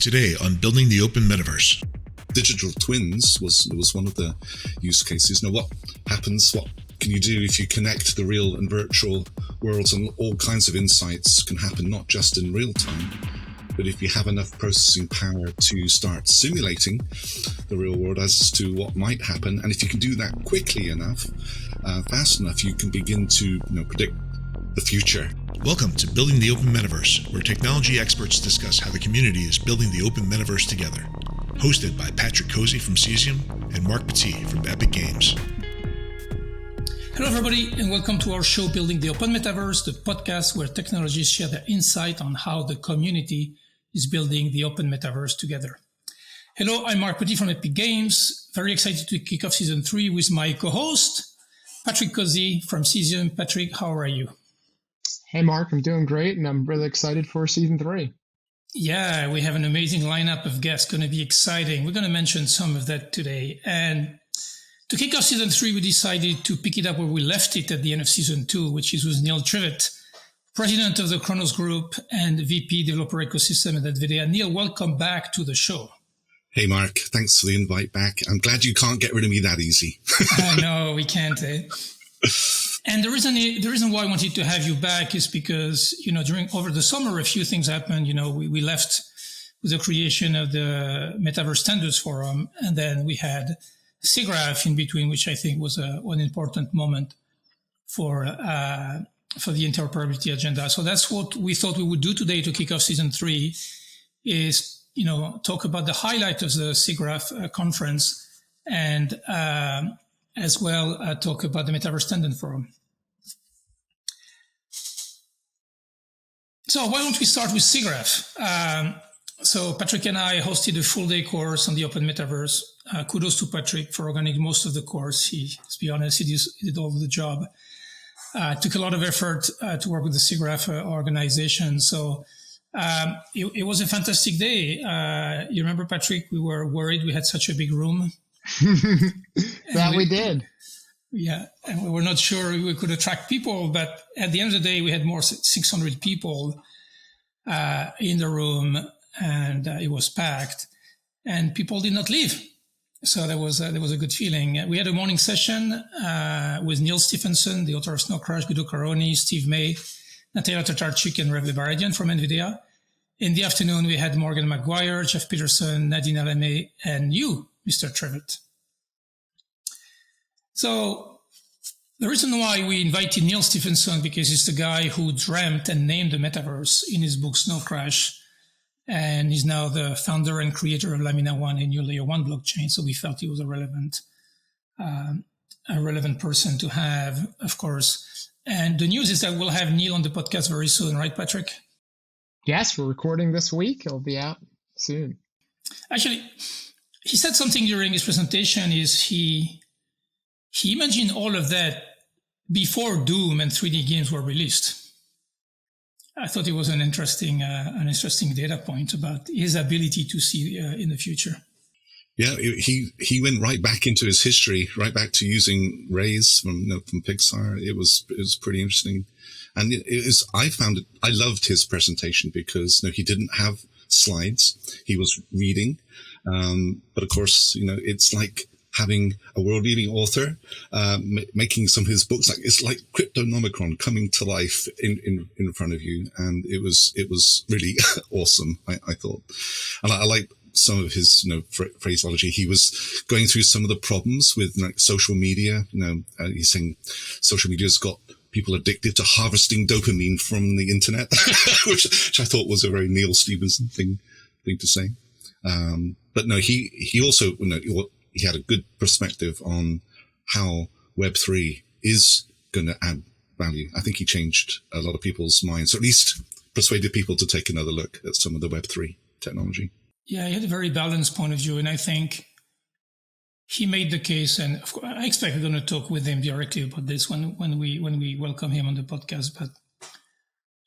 Today on Building the Open Metaverse. Digital twins was one of the use cases. Now, what happens? What can you do if you connect the real and virtual worlds? And all kinds of insights can happen, not just in real time, but if you have enough processing power to start simulating the real world as to what might happen. And if you can do that quickly enough, fast enough, you can begin to predict the future. Welcome to Building the Open Metaverse, where technology experts discuss how the community is building the open metaverse together. Hosted by Patrick Cozzi from Cesium and Marc Petit from Epic Games. Hello everybody, and welcome to our show Building the Open Metaverse, the podcast where technologists share their insight on how the community is building the open metaverse together. Hello, I'm Marc Petit from Epic Games. Very excited to kick off season 3 with my co-host, Patrick Cozzi from Cesium. Patrick, how are you? Hey, Mark, I'm doing great, and I'm really excited for season 3. Yeah, we have an amazing lineup of guests. Going to be exciting. We're going to mention some of that today. And to kick off season 3, we decided to pick it up where we left it at the end of season 2, which is with Neil Trevett, president of the Khronos Group and VP Developer Ecosystem at NVIDIA. Neil, welcome back to the show. Hey, Mark, thanks for the invite back. I'm glad you can't get rid of me that easy. No, we can't. And the reason why I wanted to have you back is because, over the summer, a few things happened. We left with the creation of the Metaverse Standards Forum, and then we had SIGGRAPH in between, which I think was one important moment for the interoperability agenda. So that's what we thought we would do today to kick off season 3 is, talk about the highlight of the SIGGRAPH conference and as well talk about the Metaverse Standards Forum. So why don't we start with SIGGRAPH? So Patrick and I hosted a full-day course on the Open Metaverse. Kudos to Patrick for organizing most of the course. To be honest, he did all of the job. Took a lot of effort to work with the SIGGRAPH organization. So it was a fantastic day. You remember, Patrick, we were worried we had such a big room. We did. Yeah, and we were not sure we could attract people, but at the end of the day, we had more 600 people in the room, and it was packed, and people did not leave. So there was a good feeling. We had a morning session with Neil Stephenson, the author of Snow Crash, Guido Caroni, Steve May, Natalia Tatarczyk, and Rev Baradian from NVIDIA. In the afternoon, we had Morgan Maguire, Jeff Peterson, Nadine Alame, and you, Mr. Trevett. So the reason why we invited Neil Stephenson, because he's the guy who dreamt and named the metaverse in his book Snow Crash, and he's now the founder and creator of Lamina One and New Layer One blockchain. So we felt he was a relevant person to have, of course. And the news is that we'll have Neil on the podcast very soon, right, Patrick? Yes, we're recording this week. It'll be out soon. Actually, he said something during his presentation is he imagined all of that before Doom and 3D games were released. I thought it was an interesting data point about his ability to see in the future. Yeah, he went right back into his history, right back to using rays from Pixar. It was pretty interesting, and I loved his presentation because he didn't have slides. He was reading, but of course it's like having a world-leading author making some of his books. It's like Cryptonomicron coming to life in front of you, and it was really awesome. I thought, and I like some of his phraseology. He was going through some of the problems with social media. He's saying social media's got people addicted to harvesting dopamine from the internet, which I thought was a very Neil Stephenson thing to say. But no, he also he had a good perspective on how Web3 is going to add value. I think he changed a lot of people's minds, or at least persuaded people to take another look at some of the Web3 technology. Yeah, he had a very balanced point of view, and I think he made the case, and of course, I expect we're going to talk with him directly about this when we welcome him on the podcast. But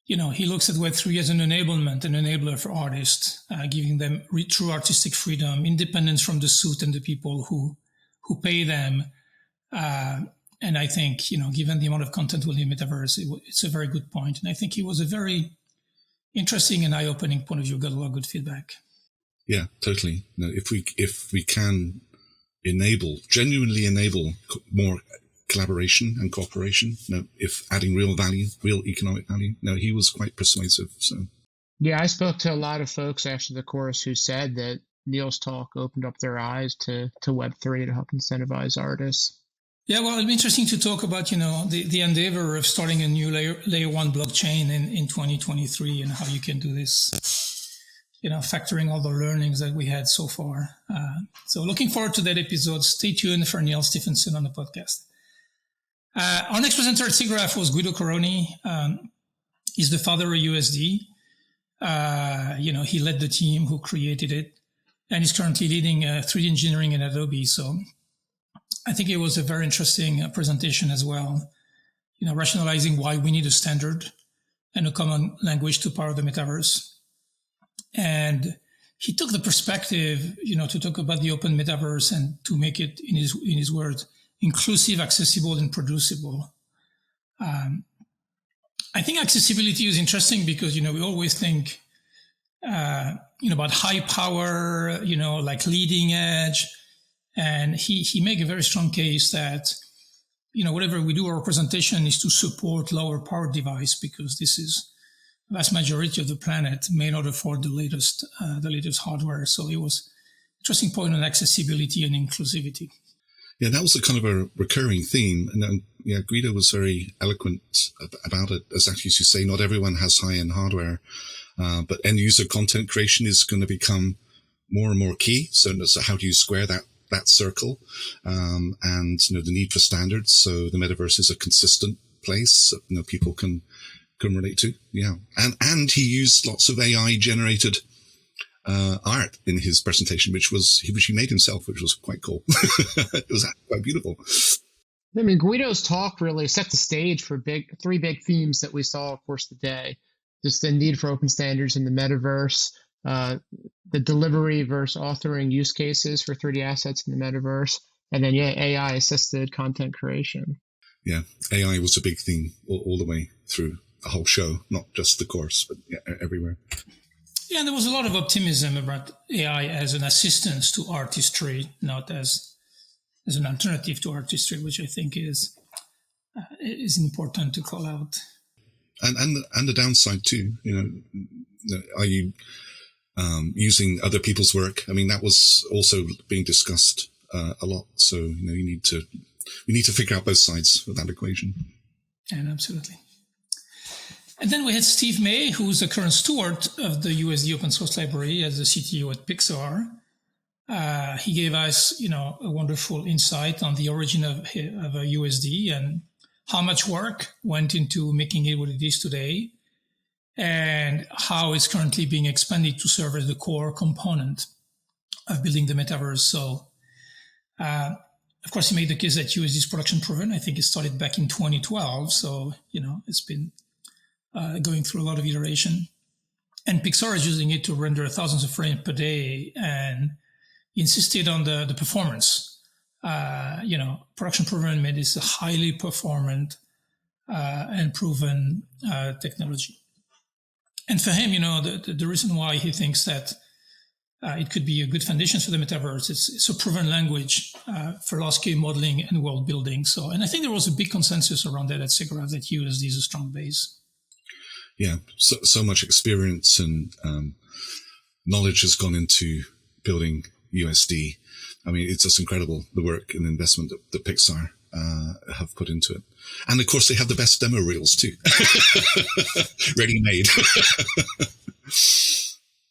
he looks at Web3 as an enablement, an enabler for artists, giving them true artistic freedom, independence from the suit and the people who pay them. And I think, given the amount of content within the metaverse, it's a very good point. And I think it was a very interesting and eye-opening point of view. Got a lot of good feedback. Yeah, totally. No, if we can genuinely enable more collaboration and cooperation, if adding real value, real economic value, he was quite persuasive. So Yeah, I spoke to a lot of folks after the course who said that Neil's talk opened up their eyes to Web3 to help incentivize artists. Yeah, well, it'll be interesting to talk about, the endeavor of starting a new layer one blockchain in 2023 and how you can do this, factoring all the learnings that we had so far. So looking forward to that episode. Stay tuned for Neil Stephenson on the podcast. Our next presenter at SIGGRAPH was Guido Coroni. He's the father of USD. He led the team who created it, and he's currently leading 3D engineering in Adobe. So I think it was a very interesting presentation as well, rationalizing why we need a standard and a common language to power the metaverse. And he took the perspective, to talk about the open metaverse and to make it, in his words, inclusive, accessible, and producible. I think accessibility is interesting because, we always think, about high power, like leading edge. And he made a very strong case that, whatever we do, our presentation is to support lower power device because this is the vast majority of the planet may not afford the latest hardware. So it was an interesting point on accessibility and inclusivity. Yeah, that was a kind of a recurring theme. And Guido was very eloquent about it. Exactly as you say, not everyone has high-end hardware, but end-user content creation is going to become more and more key. So how do you square that circle? And, the need for standards. So the metaverse is a consistent place that, people can relate to. Yeah. And he used lots of AI generated art in his presentation, which he made himself, which was quite cool. It was quite beautiful. I mean, Guido's talk really set the stage for three big themes that we saw, of course, today. Just the need for open standards in the metaverse, the delivery versus authoring use cases for 3D assets in the metaverse, and then, AI-assisted content creation. Yeah, AI was a big theme all the way through the whole show, not just the course, but everywhere. Yeah, and there was a lot of optimism about AI as an assistance to artistry, not as an alternative to artistry, which I think is important to call out. And the downside too, are you using other people's work? I mean, that was also being discussed a lot. So we need to figure out both sides of that equation. And absolutely. And then we had Steve May, who's the current steward of the USD open source library as the CTO at Pixar. He gave us, a wonderful insight on the origin of USD and how much work went into making it what it is today, and how it's currently being expanded to serve as the core component of building the metaverse. So, of course, he made the case that USD is production proven. I think it started back in 2012. So, it's been going through a lot of iteration. And Pixar is using it to render thousands of frames per day, and he insisted on the performance. Production proven made this a highly performant and proven technology. And for him, the reason why he thinks that it could be a good foundation for the metaverse, it's a proven language for large-scale modeling and world building. So, and I think there was a big consensus around that at SIGGRAPH that USD is a strong base. Yeah, so much experience and knowledge has gone into building USD. I mean, it's just incredible, the work and investment that Pixar have put into it. And of course, they have the best demo reels too. Ready made.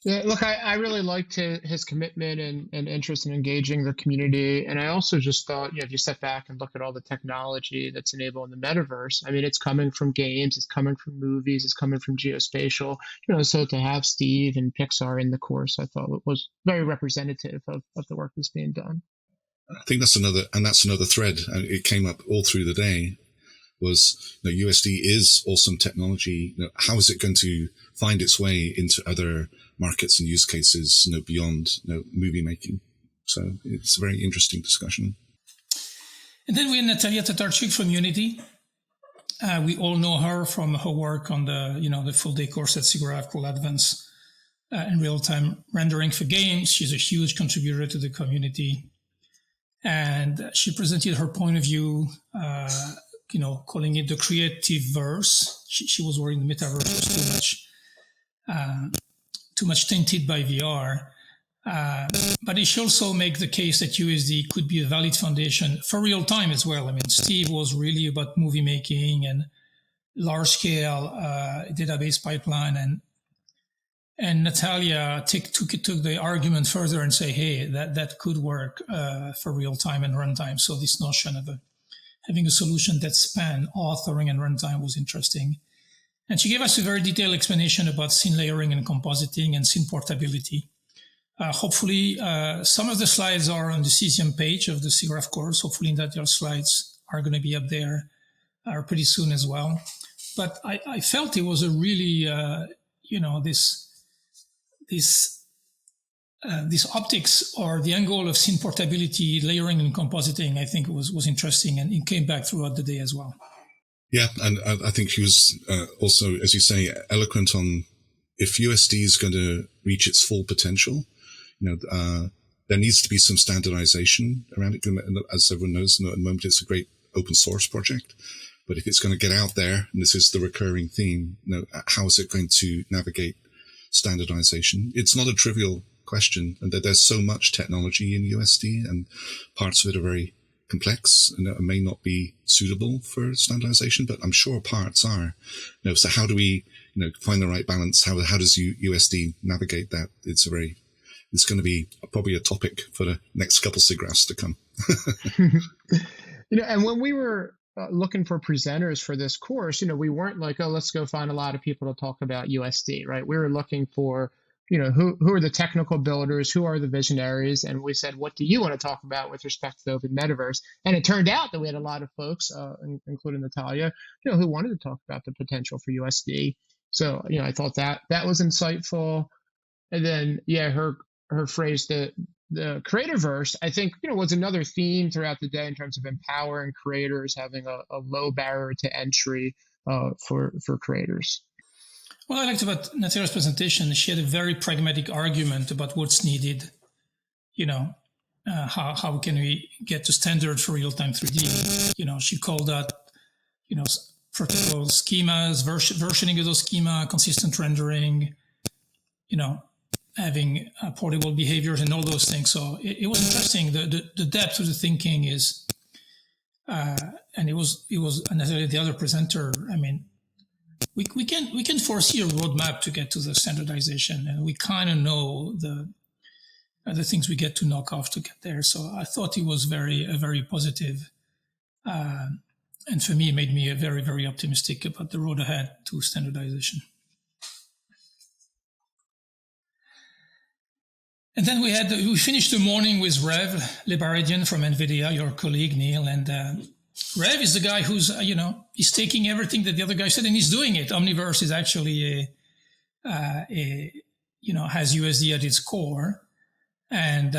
Yeah, look, I really liked his commitment and interest in engaging the community. And I also just thought, if you step back and look at all the technology that's enabled in the metaverse, I mean, it's coming from games, it's coming from movies, it's coming from geospatial, so to have Steve and Pixar in the course, I thought it was very representative of the work that's being done. I think that's another thread. And it came up all through the day was, USD is awesome technology. How is it going to find its way into other markets and use cases, beyond movie making? So it's a very interesting discussion. And then we had Natalia Tatarchuk from Unity. We all know her from her work on the full day course at SIGGRAPH called Advance and real-time rendering for games. She's a huge contributor to the community. And she presented her point of view, calling it the creative verse. She was worried the metaverse was too much tainted by VR. But she also make the case that USD could be a valid foundation for real time as well. I mean, Steve was really about movie making and large scale database pipeline, and Natalia took the argument further and say, hey, that could work for real time and runtime. So this notion of having a solution that span authoring and runtime was interesting. And she gave us a very detailed explanation about scene layering and compositing and scene portability. Hopefully, some of the slides are on the Cesium page of the SIGGRAPH course. Hopefully that your slides are going to be up there pretty soon as well. But I felt it was a really, this optics or the angle of scene portability, layering and compositing, I think was interesting, and it came back throughout the day as well. Yeah, and I think he was also, as you say, eloquent on if USD is going to reach its full potential, there needs to be some standardization around it. As everyone knows, at the moment it's a great open source project. But if it's going to get out there, and this is the recurring theme, how is it going to navigate standardization? It's not a trivial question, and that there's so much technology in USD, and parts of it are very complex and it may not be suitable for standardization, but I'm sure parts are. So how do we, find the right balance? How does USD navigate that? It's going to be probably a topic for the next couple SIGGRAPHs to come. And when we were looking for presenters for this course, we weren't like, oh, let's go find a lot of people to talk about USD, right? We were looking for, who are the technical builders, who are the visionaries, and we said, what do you want to talk about with respect to the open metaverse? And it turned out that we had a lot of folks, including Natalia, who wanted to talk about the potential for USD. So, I thought that was insightful. And then, her phrase, the creatorverse, I think, was another theme throughout the day in terms of empowering creators, having a low barrier to entry for creators. Well, I liked about Natalia's presentation. She had a very pragmatic argument about what's needed. How can we get to standard for real-time 3D? She called that, protocol schemas, versioning of those schema, consistent rendering, having portable behaviors and all those things. So it was interesting. The depth of the thinking is, and it was Natalia, the other presenter. I mean, we can foresee a roadmap to get to the standardization, and we kind of know the things we get to knock off to get there. So I thought it was very positive, and for me, it made me very, very optimistic about the road ahead to standardization. And then we finished the morning with Rev Lebaradian from NVIDIA, your colleague, Neil. And Rev is the guy who's, he's taking everything that the other guy said and he's doing it. Omniverse is actually has USD at its core. And,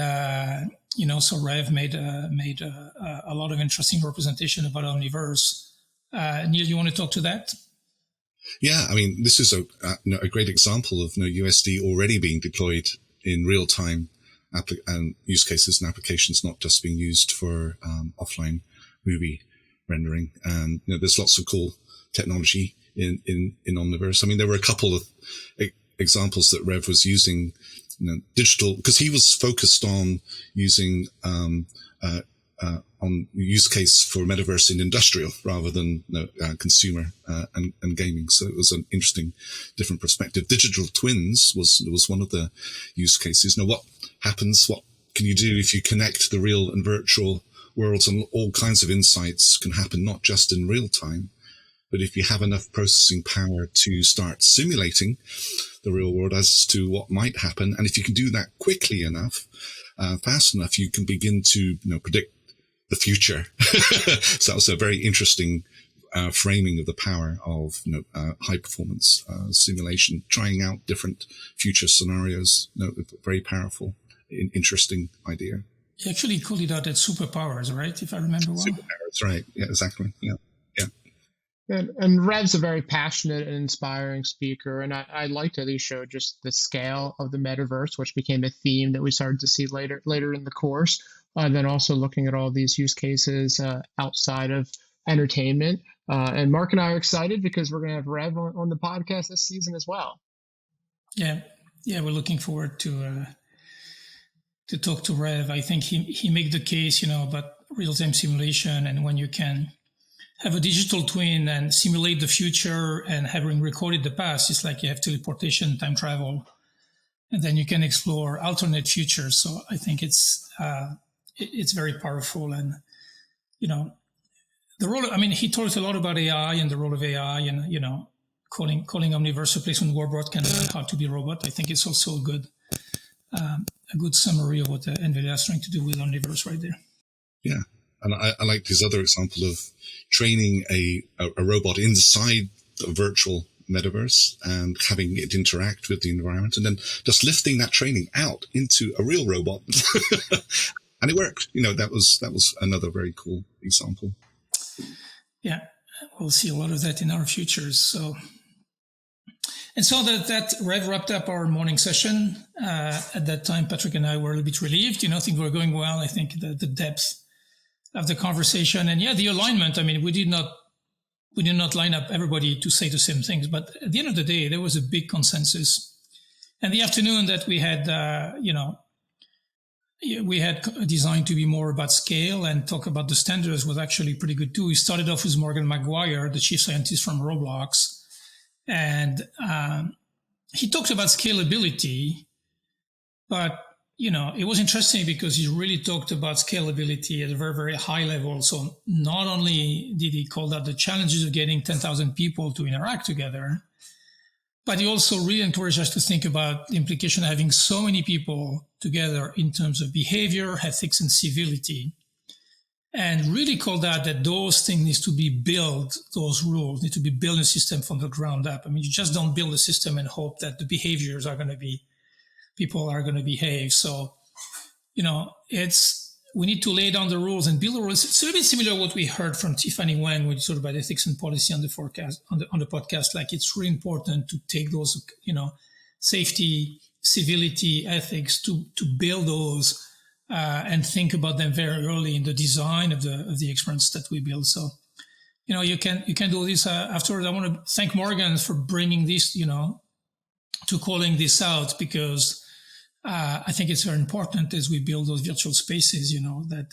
so Rev made a lot of interesting representation about Omniverse. Neil, you want to talk to that? Yeah, I mean, this is a great example of USD already being deployed in real time and use cases and applications, not just being used for offline movie rendering. And there's lots of cool technology in Omniverse. I mean, there were a couple of examples that Rev was using, digital, because he was focused on using on use case for metaverse in industrial rather than consumer and gaming. So it was an interesting, different perspective. Digital twins was one of the use cases. Now, what happens? What can you do if you connect the real and virtual worlds? And all kinds of insights can happen, not just in real time, but if you have enough processing power to start simulating the real world as to what might happen, and if you can do that quickly enough, fast enough, you can begin to predict the future. So that was a very interesting framing of the power of high performance simulation, trying out different future scenarios. Very powerful, interesting idea. You actually called it out as superpowers, right? If I remember well. Superpowers, right? Yeah, exactly. Yeah. And Rev's a very passionate and inspiring speaker, and I liked that he showed just the scale of the metaverse, which became a theme that we started to see later in the course. And then also looking at all these use cases outside of entertainment. And Mark and I are excited because we're going to have Rev on the podcast this season as well. Yeah, we're looking forward to talk to Rev. I think he made the case, about real-time simulation, and when you can have a digital twin and simulate the future and having recorded the past, it's like you have teleportation, time travel, and then you can explore alternate futures. So I think it's very powerful. And, the role, he talked a lot about AI and the role of AI and, calling omniverse replacement robot can learn how to be robot. I think it's also a good summary of what NVIDIA is trying to do with omniverse right there. Yeah. And I liked his other example of training a robot inside a virtual metaverse and having it interact with the environment, and then just lifting that training out into a real robot. And it worked. That was another very cool example. Yeah, we'll see a lot of that in our futures. So that Rev wrapped up our morning session. At that time, Patrick and I were a little bit relieved. Things were going well. I think the depth of the conversation and the alignment. We did not line up everybody to say the same things, but at the end of the day, there was a big consensus. And the afternoon that we had, we had designed to be more about scale and talk about the standards was actually pretty good too. We started off with Morgan Maguire, the chief scientist from Roblox, and he talked about scalability, but it was interesting because he really talked about scalability at a very, very high level. So not only did he call out the challenges of getting 10,000 people to interact together, but he also really encouraged us to think about the implication of having so many people together in terms of behavior, ethics, and civility. And really called out that those things need to be built, those rules need to be built in a system from the ground up. You just don't build a system and hope that the behaviors are going to be people are going to behave. So, we need to lay down the rules and build the rules. It's a little bit similar to what we heard from Tiffany Wang when we talked about ethics and policy on the podcast. Like, it's really important to take those, safety, civility, ethics to build those and think about them very early in the design of the experience that we build. So, you can do this. Afterwards, I want to thank Morgan for bringing this, to calling this out, because I think it's very important as we build those virtual spaces, that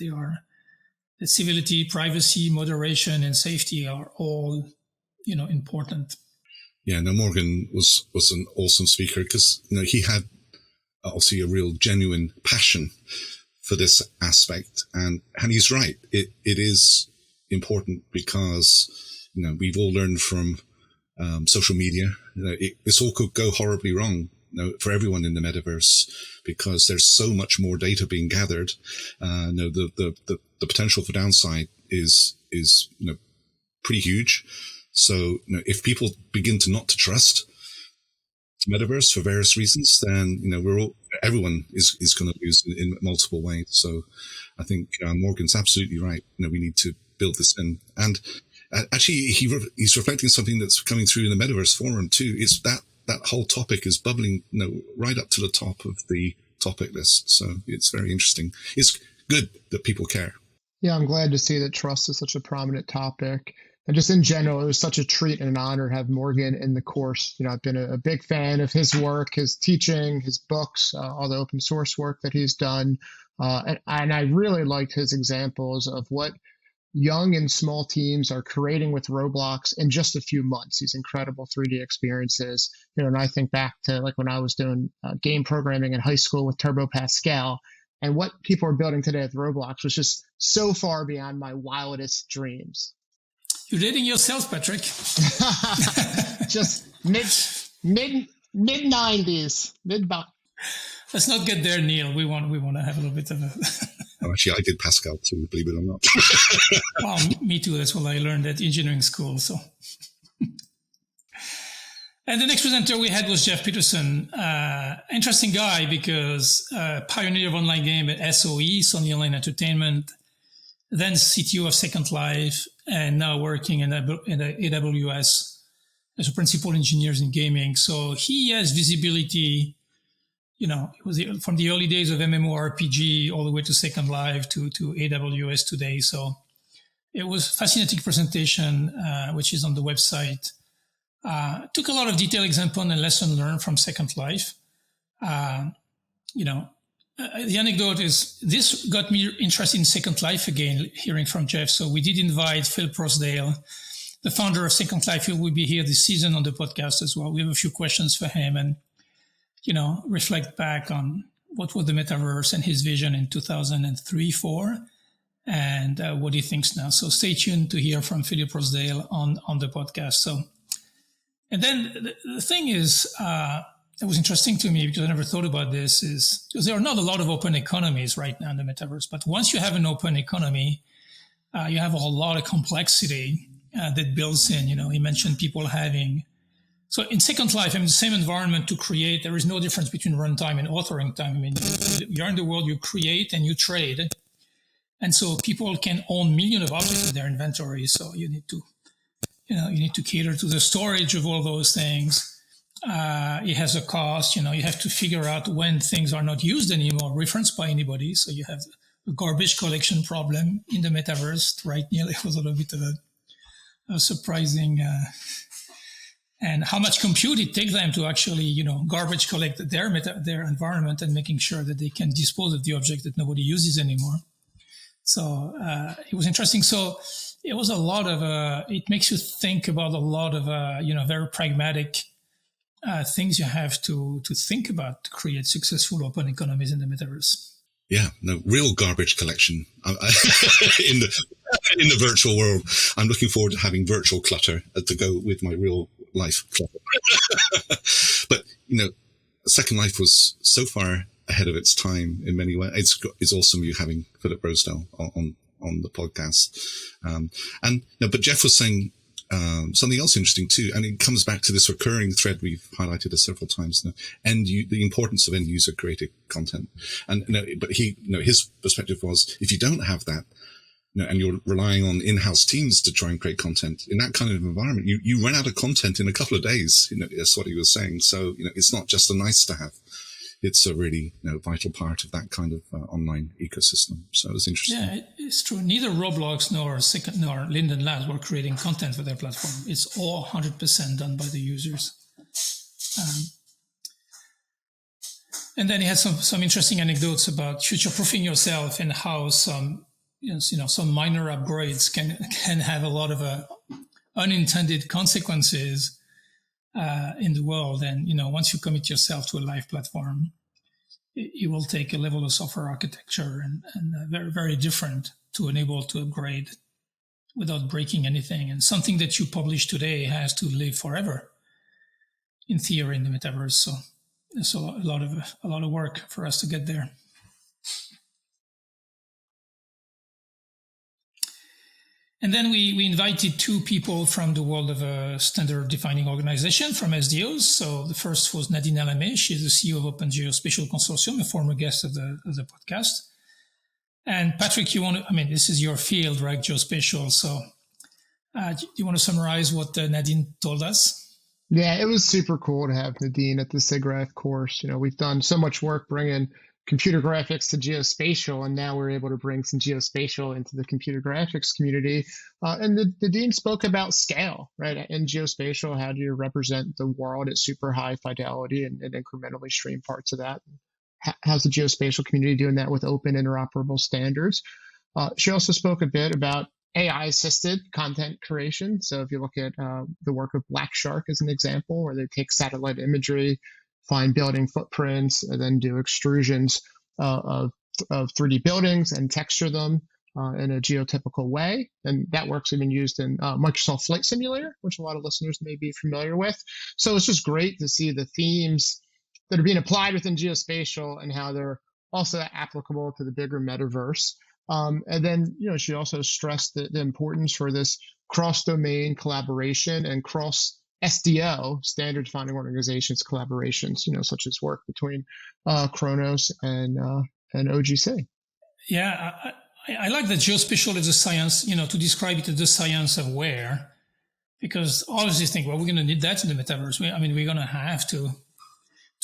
that civility, privacy, moderation, and safety are all, important. Yeah, no, Morgan was an awesome speaker because, he had obviously a real genuine passion for this aspect. And he's right. It is important because, we've all learned from social media. This all could go horribly wrong for everyone in the metaverse because there's so much more data being gathered. The potential for downside is pretty huge. So if people begin to trust the metaverse for various reasons, then everyone is going to lose in multiple ways. So I think Morgan's absolutely right. We need to build this in. And actually, he's reflecting something that's coming through in the Metaverse Forum too. Is that whole topic is bubbling, right up to the top of the topic list. So it's very interesting. It's good that people care. Yeah, I'm glad to see that trust is such a prominent topic. And just in general, it was such a treat and an honor to have Morgan in the course. I've been a big fan of his work, his teaching, his books, all the open source work that he's done. And I really liked his examples of what young and small teams are creating with Roblox in just a few months, these incredible 3D experiences. And I think back to like when I was doing game programming in high school with Turbo Pascal, and what people are building today with Roblox was just so far beyond my wildest dreams. You're dating yourself, Patrick. Just mid 90s, Let's not get there, Neil. We want to have a little bit of a. Actually, I did Pascal too, believe it or not. Well, me too. That's what I learned at engineering school. So, and the next presenter we had was Jeff Peterson. Interesting guy because pioneer of online game at SOE, Sony Online Entertainment. then CTO of Second Life, and now working in AWS as a principal engineer in gaming. So he has visibility. It was from the early days of MMORPG all the way to Second Life to AWS today. So it was a fascinating presentation, which is on the website. Took a lot of detailed example and lesson learned from Second Life. The anecdote is this got me interested in Second Life again, hearing from Jeff. So we did invite Phil Prosdale, the founder of Second Life. He will be here this season on the podcast as well. We have a few questions for him and, reflect back on what was the metaverse and his vision in 2003-04 and what he thinks now. So stay tuned to hear from Philip Prosdale on the podcast. So, and then the thing is, it was interesting to me because I never thought about this is because there are not a lot of open economies right now in the metaverse, but once you have an open economy, you have a whole lot of complexity that builds in. He mentioned people having, so in Second Life, the same environment to create, there is no difference between runtime and authoring time. You're in the world, you create and you trade. And so people can own millions of objects in their inventory. So you need to cater to the storage of all those things. It has a cost, you have to figure out when things are not used anymore, referenced by anybody. So you have a garbage collection problem in the metaverse, right? It was a little bit of a surprising, and how much compute it takes them to actually, garbage collect their environment and making sure that they can dispose of the object that nobody uses anymore. So it was interesting. So it was a lot of, it makes you think about a lot of, very pragmatic things you have to think about to create successful open economies in the metaverse. Yeah, no, real garbage collection in the virtual world. I'm looking forward to having virtual clutter to go with my real life clutter. But Second Life was so far ahead of its time in many ways. It's awesome you having Philip Rosedale on the podcast. But Jeff was saying something else interesting too, and it comes back to this recurring thread we've highlighted several times now, the importance of end user created content. And but his perspective was, if you don't have that, and you're relying on in-house teams to try and create content in that kind of environment, you run out of content in a couple of days. That's what he was saying. So it's not just a nice to have. It's a really vital part of that kind of online ecosystem. So it's interesting. Yeah, it's true. Neither Roblox nor Linden Labs were creating content for their platform. It's all 100% done by the users. And then he had some interesting anecdotes about future-proofing yourself and how some minor upgrades can have a lot of unintended consequences in the world. And, once you commit yourself to a live platform, it will take a level of software architecture and very, very different to enable to upgrade without breaking anything. And something that you publish today has to live forever, in theory, in the metaverse. So there's a lot of work for us to get there. And then we invited two people from the world of a standard defining organization from SDOs. So the first was Nadine Alamé. She's the CEO of Open Geospatial Consortium, a former guest of the podcast. And Patrick, this is your field, right? Geospatial. So do you want to summarize what Nadine told us? Yeah, it was super cool to have Nadine at the SIGGRAPH course. We've done so much work bringing computer graphics to geospatial, and now we're able to bring some geospatial into the computer graphics community. And the dean spoke about scale, right? In geospatial, how do you represent the world at super high fidelity and incrementally stream parts of that? How's the geospatial community doing that with open interoperable standards? She also spoke a bit about AI-assisted content creation. So if you look at the work of Black Shark as an example, where they take satellite imagery, find building footprints, and then do extrusions of 3D buildings and texture them in a geotypical way. And that work's even used in Microsoft Flight Simulator, which a lot of listeners may be familiar with. So it's just great to see the themes that are being applied within geospatial and how they're also applicable to the bigger metaverse. And then, she also stressed the importance for this cross-domain collaboration and cross-SDO, standard defining organizations collaborations, such as work between Khronos and OGC. Yeah, I like that geospatial is a science, to describe it as the science of where, because obviously think, well, we're going to need that in the metaverse. We're going to have to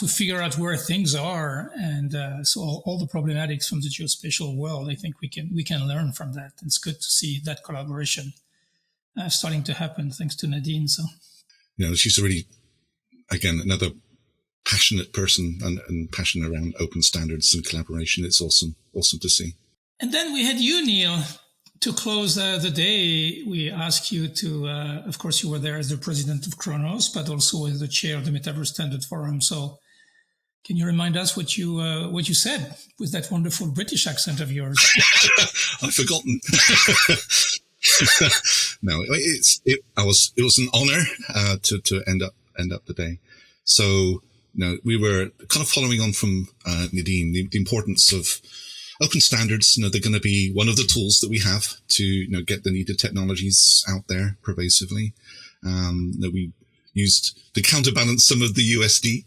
figure out where things are. And so all the problematics from the geospatial world, I think we can learn from that. It's good to see that collaboration starting to happen thanks to Nadine. So, she's a really, again, another passionate person and passionate around open standards and collaboration. It's awesome to see. And then we had you, Neil, to close the day. We asked you to, of course, you were there as the president of Khronos, but also as the chair of the Metaverse Standards Forum. So can you remind us what you said with that wonderful British accent of yours? I've forgotten. No, it was an honor to end up the day. So, we were kind of following on from Nadine, the importance of open standards. They're going to be one of the tools that we have to get the needed technologies out there pervasively. We used to counterbalance some of the USD.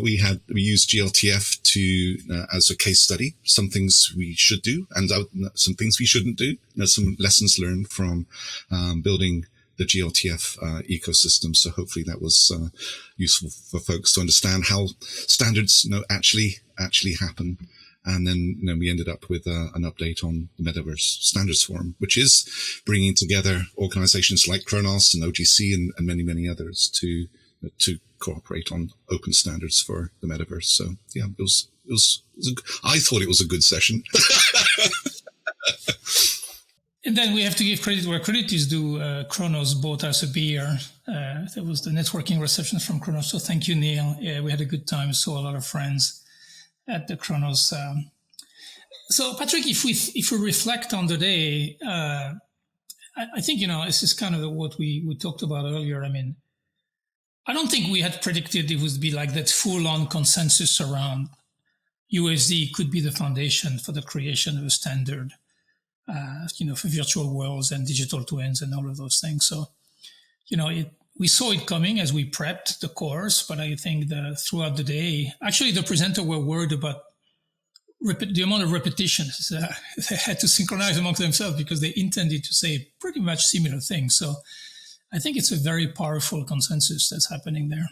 We used GLTF as a case study. Some things we should do, and some things we shouldn't do. Some lessons learned from building the GLTF ecosystem. So hopefully that was useful for folks to understand how standards actually happen. And then we ended up with an update on the Metaverse Standards Forum, which is bringing together organizations like Khronos and OGC and many, many others to cooperate on open standards for the metaverse. So yeah, I thought it was a good session. And then we have to give credit where credit is due. Khronos bought us a beer. That was the networking reception from Khronos. So thank you, Neil. Yeah, we had a good time. Saw a lot of friends at the Khronos. So Patrick, if we reflect on the day, I think, this is kind of what we talked about earlier. I don't think we had predicted it would be like that full-on consensus around USD could be the foundation for the creation of a standard, for virtual worlds and digital twins and all of those things. So, we saw it coming as we prepped the course, but I think throughout the day, actually the presenter were worried about the amount of repetitions they had to synchronize amongst themselves because they intended to say pretty much similar things. So I think it's a very powerful consensus that's happening there.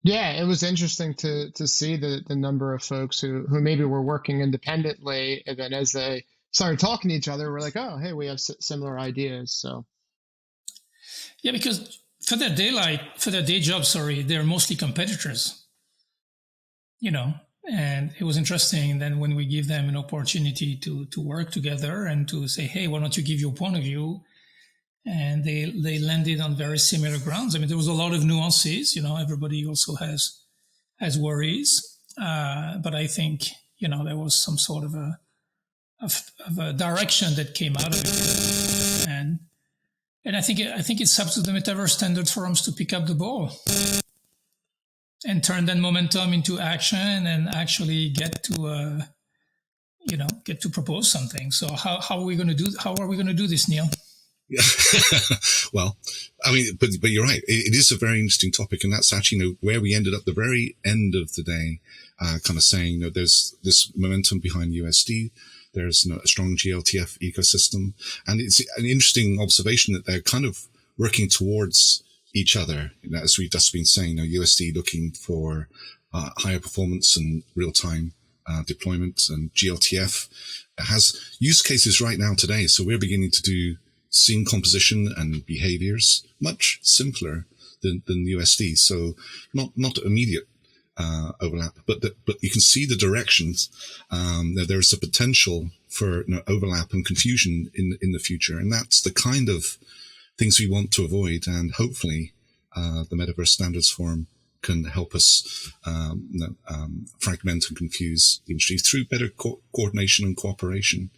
Yeah, it was interesting to see the number of folks who maybe were working independently, and then as they started talking to each other, we're like, oh, hey, we have similar ideas. So yeah, because for their day job, they're mostly competitors, and it was interesting then when we give them an opportunity to work together and to say, hey, why don't you give your point of view? And they landed on very similar grounds. There was a lot of nuances, everybody also has worries. But I think, there was some sort of a direction that came out of it. And I think it's up to the Metaverse Standards Forums to pick up the ball and turn that momentum into action and actually get to propose something. So how are we going to do this, Neil? Yeah. Well, but you're right. It is a very interesting topic, and that's actually where we ended up the very end of the day, kind of saying there's this momentum behind USD. There's a strong GLTF ecosystem, and it's an interesting observation that they're kind of working towards each other. As we've just been saying, USD looking for higher performance and real-time deployment, and GLTF has use cases right now today. So we're beginning to do scene composition and behaviors much simpler than USD. So not immediate overlap, but you can see the directions. There's a potential for overlap and confusion in the future, and that's the kind of things we want to avoid. And hopefully, the Metaverse Standards Forum can help us fragment and confuse the industry through better coordination and cooperation.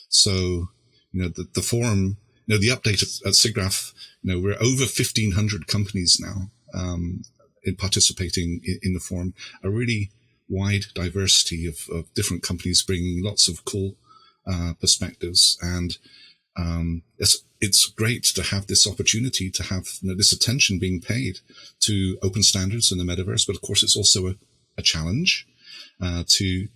So, the forum, the update at SIGGRAPH, we're over 1,500 companies now in participating in the forum, a really wide diversity of different companies bringing lots of cool perspectives. And it's great to have this opportunity to have this attention being paid to open standards in the metaverse. But of course, it's also a challenge. to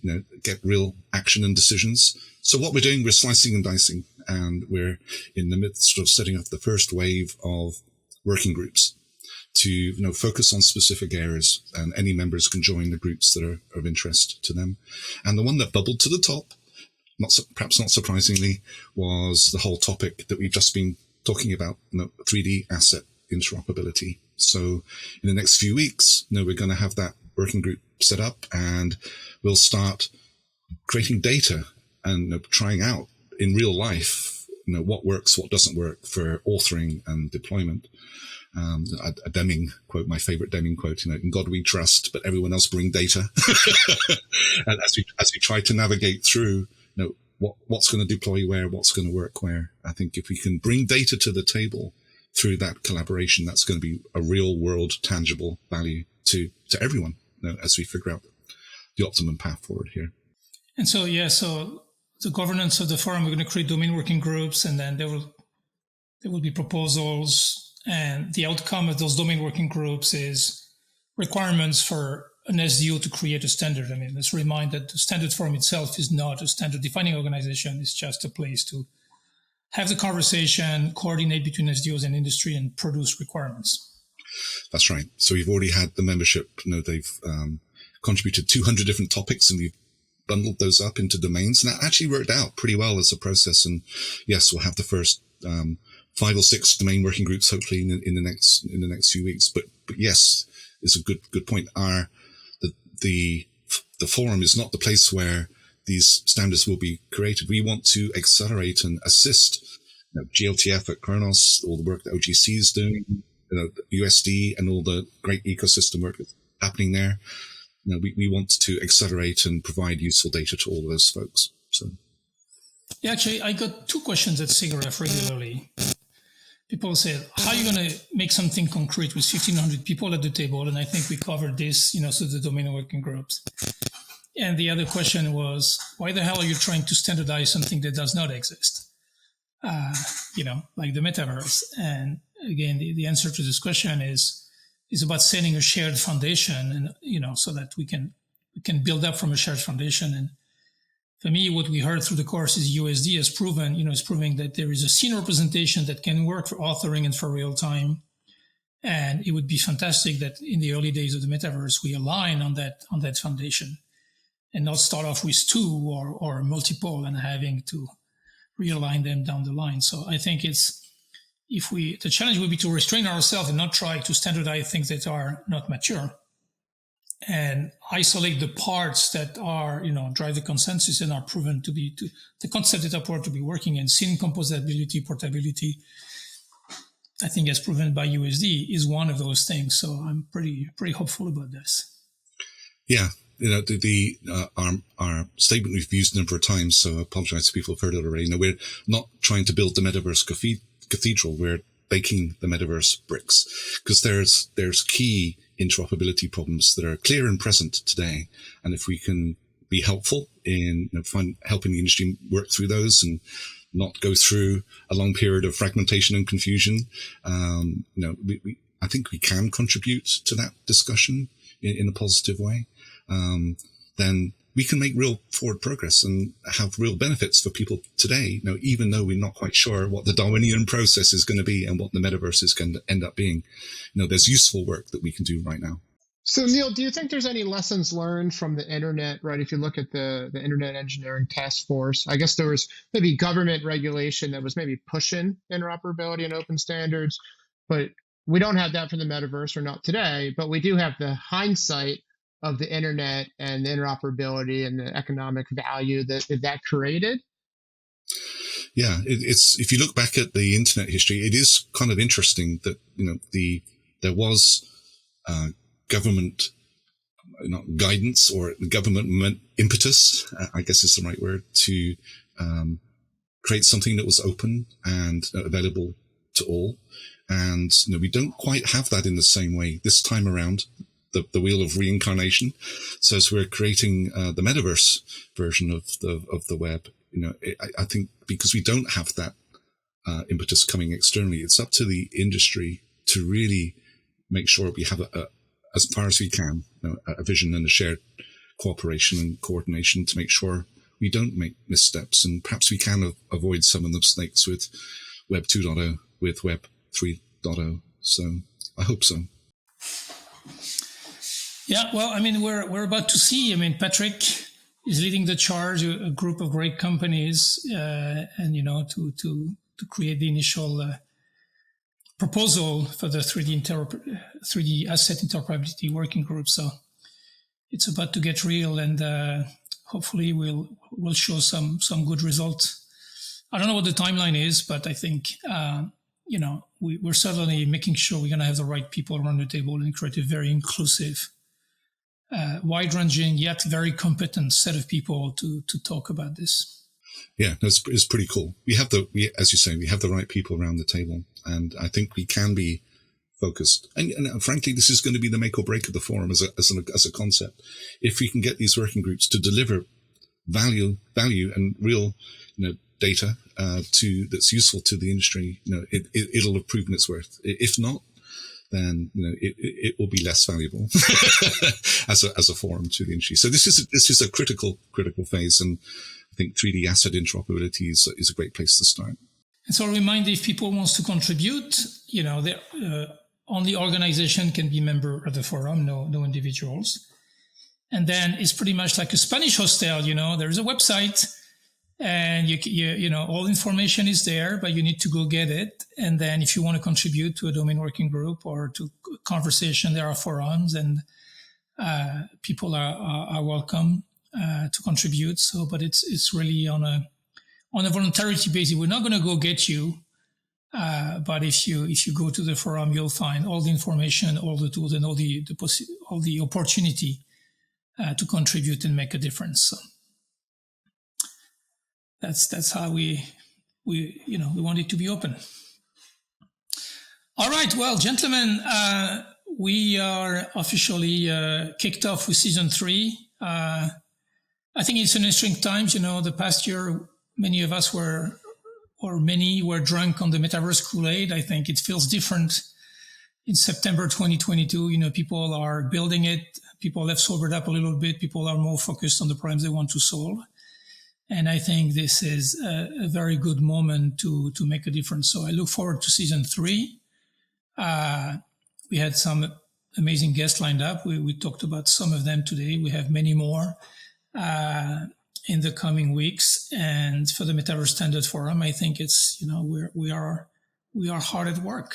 get real action and decisions. So what we're doing, we're slicing and dicing, and we're in the midst of setting up the first wave of working groups to focus on specific areas, and any members can join the groups that are of interest to them. And the one that bubbled to the top, perhaps not surprisingly, was the whole topic that we've just been talking about, 3D asset interoperability. So in the next few weeks, we're going to have that working group set up, and we'll start creating data and trying out in real life, what works, what doesn't work for authoring and deployment. A Deming quote, my favorite Deming quote, in God we trust, but everyone else bring data. And as we try to navigate through, what's going to deploy where, what's going to work where, I think if we can bring data to the table through that collaboration, that's going to be a real world tangible value to everyone, as we figure out the optimum path forward here. And so, so the governance of the forum, we're going to create domain working groups, and then there will be proposals. And the outcome of those domain working groups is requirements for an SDO to create a standard. I mean, let's remind that the Standards Forum itself is not a standard defining organization. It's just a place to have the conversation, coordinate between SDOs and industry, and produce requirements. That's right. So we've already had the membership, they've contributed 200 different topics, and we've bundled those up into domains. And that actually worked out pretty well as a process. And yes, we'll have the first 5 or 6 domain working groups hopefully in the next few weeks. But yes, it's a good point. The forum is not the place where these standards will be created. We want to accelerate and assist GLTF at Khronos, all the work that OGC is doing, USD, and all the great ecosystem work that's happening there. We want to accelerate and provide useful data to all of those folks. So, yeah, actually, I got 2 questions at SIGGRAPH regularly. People say, how are you going to make something concrete with 1,500 people at the table? And I think we covered this, through the domain working groups. And the other question was, why the hell are you trying to standardize something that does not exist? Like the metaverse. And again, the answer to this question is about setting a shared foundation, and so that we can build up from a shared foundation. And for me, what we heard through the course is USD is proving that there is a scene representation that can work for authoring and for real time. And it would be fantastic that in the early days of the metaverse, we align on that foundation and not start off with 2 or multiple and having to realign them down the line. So I think the challenge would be to restrain ourselves and not try to standardize things that are not mature, and isolate the parts that are, drive the consensus and are proven to be the concept that are to be working. And scene composability, portability, I think, as proven by USD, is one of those things. So I'm pretty hopeful about this. Yeah, our statement we've used a number of times, so I apologize if people have heard it already. We're not trying to build the metaverse cathedral. We're baking the metaverse bricks, because there's key interoperability problems that are clear and present today. And if we can be helpful in helping the industry work through those and not go through a long period of fragmentation and confusion, I think we can contribute to that discussion in a positive way. Then we can make real forward progress and have real benefits for people today, even though we're not quite sure what the Darwinian process is going to be and what the metaverse is going to end up being. There's useful work that we can do right now. So, Neil, do you think there's any lessons learned from the internet, right? If you look at the Internet Engineering Task Force, I guess there was maybe government regulation that was maybe pushing interoperability and open standards, but we don't have that for the metaverse, or not today, but we do have the hindsight of the internet and the interoperability and the economic value that created. Yeah, it's if you look back at the internet history, it is kind of interesting that there was government guidance or government impetus, I guess is the right word, to create something that was open and available to all. And we don't quite have that in the same way this time around. The wheel of reincarnation. So as we're creating the metaverse version of the web, I think because we don't have that impetus coming externally, it's up to the industry to really make sure we have as far as we can, a vision and a shared cooperation and coordination to make sure we don't make missteps, and perhaps we can avoid some of the mistakes with Web 2.0, with Web 3.0. So I hope so. Yeah, well, I mean, we're about to see. I mean, Patrick is leading the charge, a group of great companies, and to create the initial proposal for the 3D asset interoperability working group. So it's about to get real, and hopefully we'll show some good results. I don't know what the timeline is, but I think we're certainly making sure we're going to have the right people around the table and create a very inclusive, wide-ranging yet very competent set of people to talk about this. Yeah, it's pretty cool. As you say, we have the right people around the table, and I think we can be focused. And frankly, this is going to be the make or break of the forum as a concept. If we can get these working groups to deliver value and real, data that's useful to the industry, it'll have proven its worth. If not, then it will be less valuable as a forum to the industry. So this is a critical phase, and I think 3D asset interoperability is a great place to start. And so, a reminder: if people wants to contribute, only organization can be member of the forum, no individuals. And then it's pretty much like a Spanish hostel. There's a website, and all information is there, but you need to go get it. And then if you want to contribute to a domain working group or to conversation, there are forums, and people are welcome to contribute. So, but it's really on a voluntarity basis. We're not going to go get you, but if you go to the forum, you'll find all the information, all the tools, and all the opportunity to contribute and make a difference. So that's how we want it to be open. All right, well, gentlemen, we are officially kicked off with season 3. I think it's an interesting times. The past year, many of us were drunk on the Metaverse Kool-Aid. I think it feels different in September 2022. People are building it. People have sobered up a little bit. People are more focused on the problems they want to solve. And I think this is a very good moment to make a difference. So I look forward to season 3. We had some amazing guests lined up. We talked about some of them today. We have many more in the coming weeks. And for the Metaverse Standards Forum, I think it's, we are hard at work.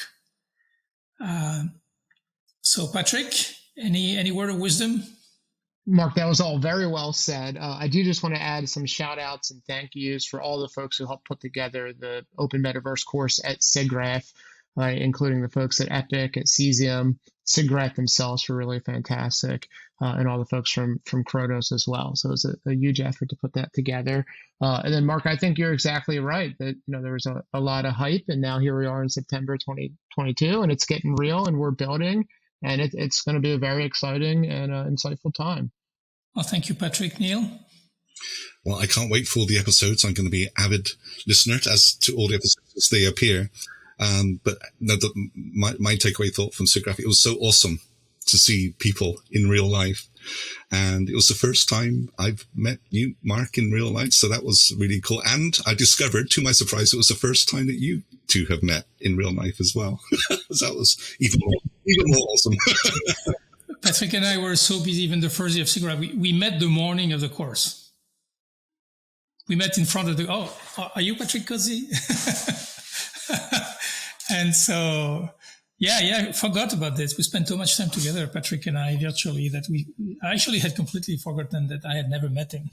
So Patrick, any word of wisdom? Mark, that was all very well said. I do just want to add some shout outs and thank yous for all the folks who helped put together the Open Metaverse course at SIGGRAPH, including the folks at Epic, at Cesium, SIGGRAPH themselves were really fantastic, and all the folks from Khronos as well. So it was a huge effort to put that together. And then, Mark, I think you're exactly right that there was a lot of hype, and now here we are in September 2022, and it's getting real, and we're building, and it's going to be a very exciting and insightful time. Well, thank you, Patrick. Neil? Well, I can't wait for the episodes. I'm going to be an avid listener as to all the episodes as they appear. But my takeaway thought from SIGGRAPH, it was so awesome to see people in real life. And it was the first time I've met you, Marc, in real life. So that was really cool. And I discovered, to my surprise, it was the first time that you two have met in real life as well. So that was even more awesome. Patrick and I were so busy even the first day of SIGGRAPH. We met the morning of the course. We met in front of are you Patrick Cozzi? And so, I forgot about this. We spent too much time together, Patrick and I, virtually, that I actually had completely forgotten that I had never met him.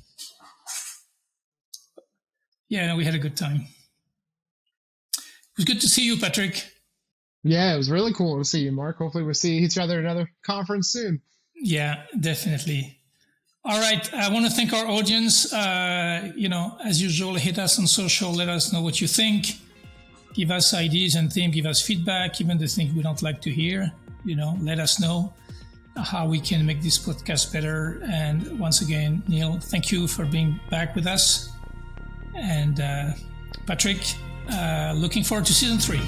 Yeah, we had a good time. It was good to see you, Patrick. Yeah, it was really cool to see you, Mark. Hopefully we'll see each other at another conference soon. Yeah, definitely. All right. I want to thank our audience. As usual, hit us on social. Let us know what you think. Give us ideas and themes. Give us feedback, even the things we don't like to hear. Let us know how we can make this podcast better. And once again, Neil, thank you for being back with us. And Patrick, looking forward to season 3.